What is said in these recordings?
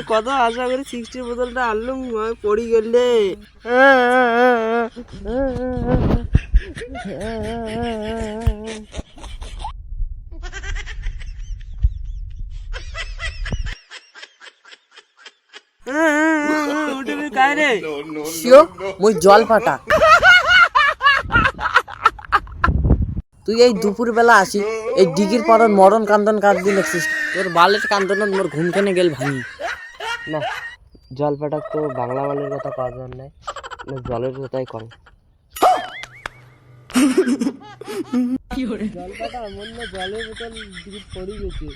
কত আশা করে 60 বোতলটা আনলুম পড়ি গেলে উঠবি কায় রে শিও মুই জল ফাটা তুই এই দুপুর বেলা আসি এই ডিগির পাড়ার মরণ কান্দন কাঁদবি দেখছিস তোর বালের কান্দনত মোর ঘুম কেনে গেল ভাঙি না জল ফাটাক তো বাংলা বালের কথা পাওয়া যায় না জলের কথাই কর জল ফাটা এমন না জলের বোতল দিকে পড়ে গেছে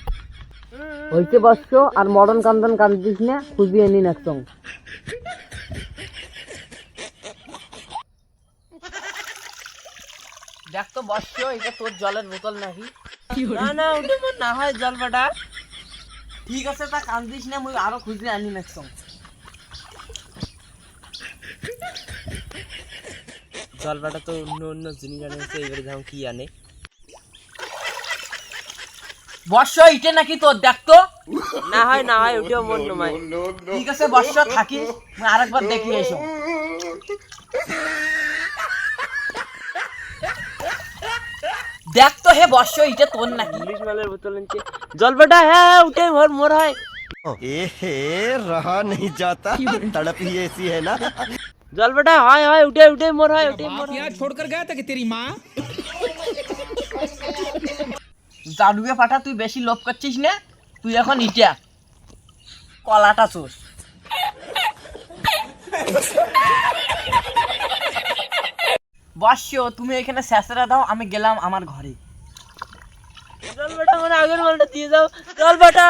হইতে বসছো আর মরণ কান্দন কাঁদছিস না খুঁজিয়ে নিন একসং দেখ তো বসছো এটা তোর জলের বোতল নাকি না না ওটা মন না হয় জল ফাটা ঠিক আছে তা কান্দিস না মুই আরো খুঁজে আনি একসং জল ফাটা তো অন্য অন্য জিনিস আনে এবারে যেমন কি আনে বর্ষা ইটে নাকি তোর দেখ তো না হয় ওটাও মন নয় ঠিক আছে বর্ষা থাকিস মুই আরেকবার দেখি এসো দেখ তো হে বর্ষা ইটে তোর নাকি ইংলিশ মালের বোতল আনছে জল ফাটা হ্যাঁ উঠে মোর হয় रहा नहीं जाता तड़प ही ऐसी है ना জল ফাটা হয় উঠে মোর হয় উঠে মোর यहाँ छोड़कर गया था कि तेरी माँ জাদুকে পাঠা তুই বেশি লোভ করছিস না তুই এখন ইটা কলাটা চোষ বর্ষ তুমি এখানে শেষরা দাও আমি গেলাম আমার ঘরে জল ফাটা মানে আগের মালটা দিয়ে দাও জল ফাটা